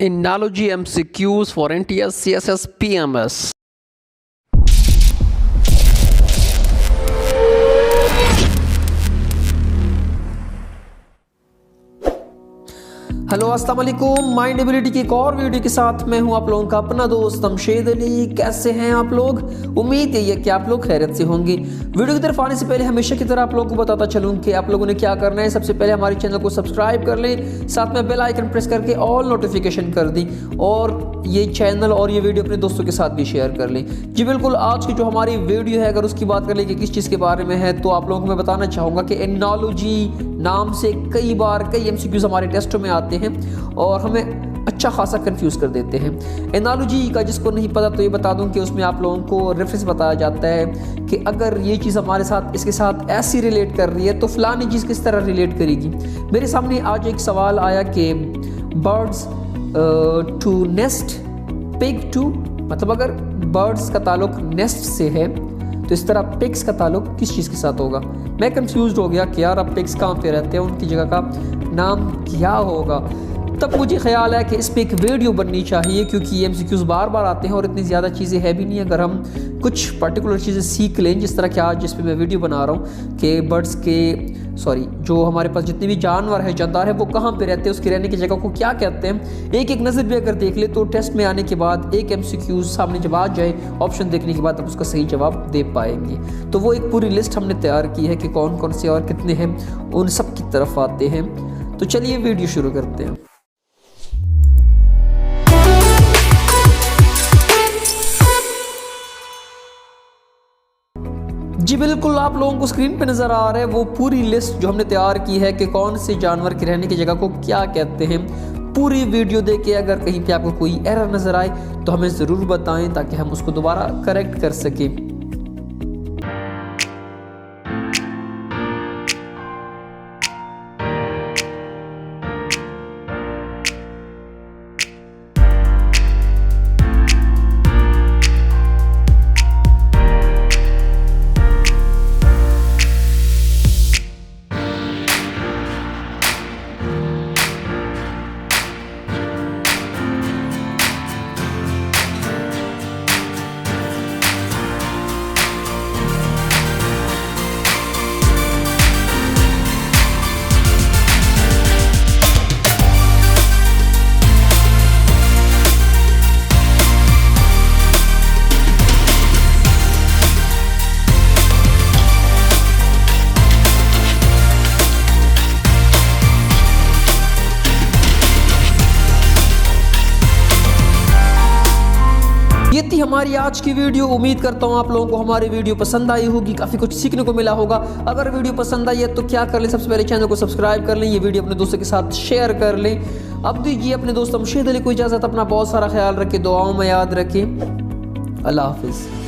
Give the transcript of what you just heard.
Analogy MCQs for NTS CSS PMS. Hello अस्सलाम वालेकुम। Mind ability की एक और वीडियो के साथ मैं हूं आप लोगों का अपना दोस्त अमशेद अली। कैसे हैं आप लोग? उम्मीद है कि आप लोग खैरियत से होंगे। वीडियो की तरफ आने से पहले हमेशा की तरह आप लोगों को बताता चलूं कि आप लोगों ने क्या करना है। सबसे पहले हमारे चैनल को सब्सक्राइब कर लें, साथ में बेल आइकन प्रेस करके ऑल नोटिफिकेशन कर दी और ये चैनल और ये वीडियो अपने दोस्तों के साथ भी शेयर कर लें। जी बिल्कुल, आज की जो हमारी वीडियो है अगर उसकी बात कर लें कि किस चीज़ के बारे में है, तो आप लोगों को मैं बताना चाहूँगा कि एनालॉजी नाम से कई बार कई MCQs हमारे टेस्टों में आते हैं और हमें अच्छा खासा कंफ्यूज कर देते हैं। एनालॉजी का जिसको नहीं पता तो ये बता दूं कि उसमें आप लोगों को रेफरेंस बताया जाता है कि अगर ये चीज़ हमारे साथ इसके साथ ऐसी रिलेट कर रही है तो फलानी चीज़ किस तरह रिलेट करेगी। मेरे सामने आज एक सवाल आया कि birds to nest pig to, मतलब अगर बर्ड्स का ताल्लुक नेस्ट से है तो इस तरह पिग्स का ताल्लुक किस चीज़ के साथ होगा। मैं कंफ्यूज हो गया कि यार अब पिग्स कहाँ पे रहते हैं, उनकी जगह का नाम क्या होगा। तब मुझे ख्याल है कि इस पर एक वीडियो बननी चाहिए क्योंकि ये MCQs बार बार आते हैं और इतनी ज़्यादा चीज़ें है भी नहीं। अगर हम कुछ पर्टिकुलर चीज़ें सीख लें, जिस तरह कि आज जिस पे मैं वीडियो बना रहा हूँ कि बर्ड्स के जो हमारे पास जितने भी जानवर हैं, जानदार हैं, वो कहाँ पे रहते हैं, उसकी रहने की जगह को क्या कहते हैं, एक एक नज़र भी अगर देख ले तो टेस्ट में आने के बाद एक MCQ सामने जब आ जाए ऑप्शन देखने के बाद आप उसका सही जवाब दे पाएंगे। तो वो एक पूरी लिस्ट हमने तैयार की है कि कौन कौन से और कितने हैं, उन सब की तरफ आते हैं। तो चलिए वीडियो शुरू करते हैं। जी बिल्कुल, आप लोगों को स्क्रीन पे नज़र आ रहा है वो पूरी लिस्ट जो हमने तैयार की है कि कौन से जानवर की रहने की जगह को क्या कहते हैं। पूरी वीडियो देखे अगर कहीं पे आपको कोई एरर नज़र आए तो हमें ज़रूर बताएं ताकि हम उसको दोबारा करेक्ट कर सकें। ये थी हमारी आज की वीडियो। उम्मीद करता हूँ आप लोगों को हमारी वीडियो पसंद आई होगी, काफ़ी कुछ सीखने को मिला होगा। अगर वीडियो पसंद आई है तो क्या कर लें, सबसे पहले चैनल को सब्सक्राइब कर लें, ये वीडियो अपने दोस्तों के साथ शेयर कर लें। अब दीजिए अपने दोस्त अमशेद अली को इजाज़त। अपना बहुत सारा ख्याल रखें, दुआओं में याद रखें। अल्लाह हाफिज़।